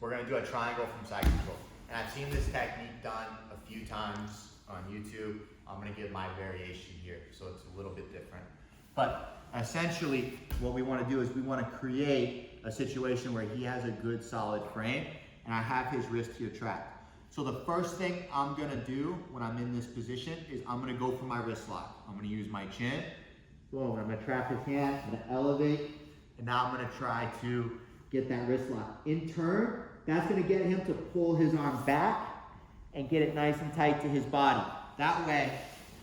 we're gonna do a triangle from side control. And I've seen this technique done a few times on YouTube. I'm gonna give my variation here, so it's a little bit different. But essentially, what we wanna do is we wanna create a situation where he has a good solid frame, and I have his wrist here tracked. So the first thing I'm gonna do when I'm in this position is I'm gonna go for my wrist lock. I'm gonna use my chin. Boom, I'm gonna trap his hand, I'm gonna elevate, and now I'm gonna try to get that wrist lock. In turn, that's gonna get him to pull his arm back and get it nice and tight to his body. That way,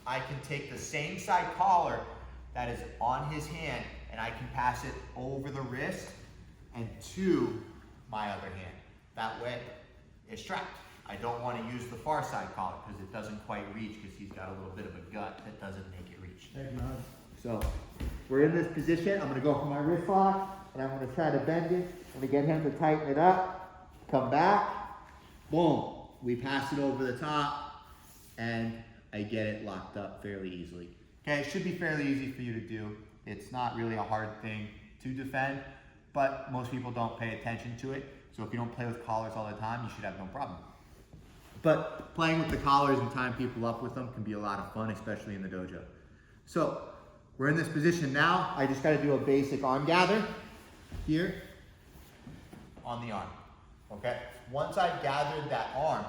I can take the same side collar that is on his hand and I can pass it over the wrist and to my other hand. That way, it's trapped. I don't want to use the far side collar because it doesn't quite reach because he's got a little bit of a gut that doesn't make it reach. So, we're in this position. I'm going to go for my wrist lock and I'm going to try to bend it. I'm going to get him to tighten it up, come back, boom. We pass it over the top and I get it locked up fairly easily. Okay, it should be fairly easy for you to do. It's not really a hard thing to defend, but most people don't pay attention to it. So if you don't play with collars all the time, you should have no problem. But playing with the collars and tying people up with them can be a lot of fun, especially in the dojo. So we're in this position now. I just got to do a basic arm gather here on the arm. Okay, once I've gathered that arm,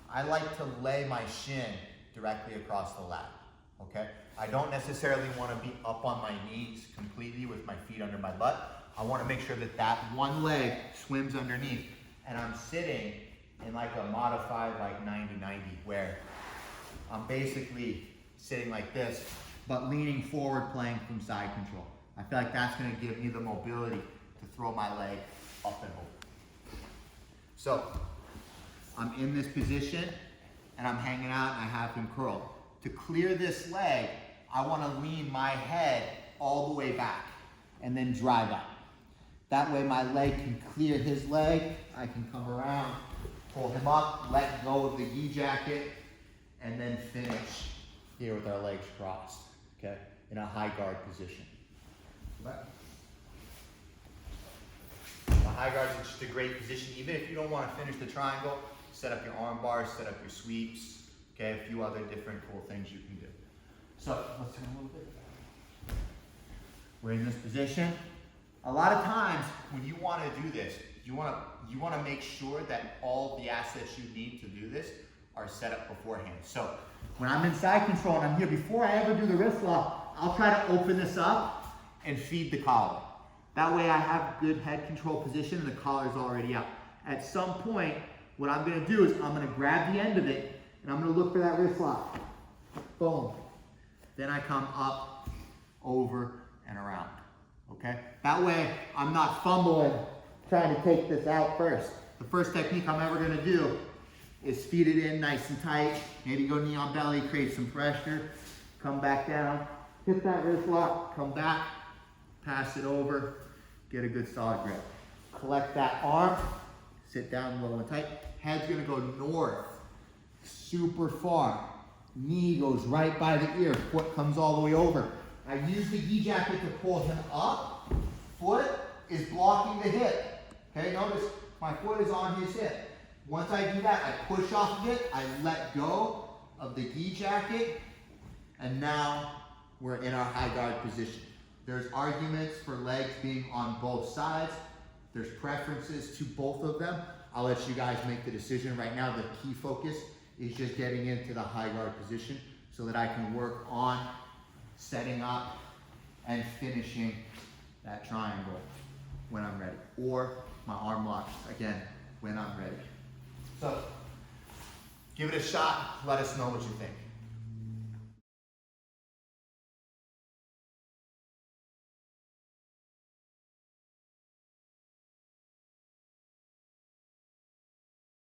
I like to lay my shin directly across the lap. Okay, I don't necessarily want to be up on my knees completely with my feet under my butt. I want to make sure that that one leg swims underneath and I'm sitting in like a modified like 90-90 where I'm basically sitting like this but leaning forward playing from side control. I feel like that's going to give me the mobility to throw my leg up and over. So I'm in this position and I'm hanging out and I have him curled. To clear this leg, I want to lean my head all the way back and then drive up. That way my leg can clear his leg. I can come around, pull him up, let go of the gi jacket, and then finish here with our legs crossed, okay? In a high guard position. The high guard is just a great position. Even if you don't want to finish the triangle, set up your arm bars, set up your sweeps, okay? A few other different cool things you can do. So let's turn a little bit. We're in this position. A lot of times when you want to do this, you want to make sure that all the assets you need to do this are set up beforehand. So when I'm in side control and I'm here, before I ever do the wrist lock, I'll try to open this up and feed the collar. That way I have good head control position and the collar's already up. At some point, what I'm going to do is I'm going to grab the end of it and I'm going to look for that wrist lock. Boom. Then I come up, over, and around. Okay? That way, I'm not fumbling trying to take this out first. The first technique I'm ever going to do is feed it in nice and tight. Maybe go knee on belly, create some pressure. Come back down, hit that wrist lock, come back, pass it over, get a good solid grip. Collect that arm, sit down low and tight. Head's going to go north, super far. Knee goes right by the ear, foot comes all the way over. I use the gi jacket to pull him up. Foot is blocking the hip. Okay, notice my foot is on his hip. Once I do that, I push off of it, I let go of the gi jacket, and now we're in our high guard position. There's arguments for legs being on both sides. There's preferences to both of them. I'll let you guys make the decision. Right now, the key focus is just getting into the high guard position so that I can work on setting up and finishing that triangle when I'm ready. Or my arm locks, again, when I'm ready. So, give it a shot. Let us know what you think.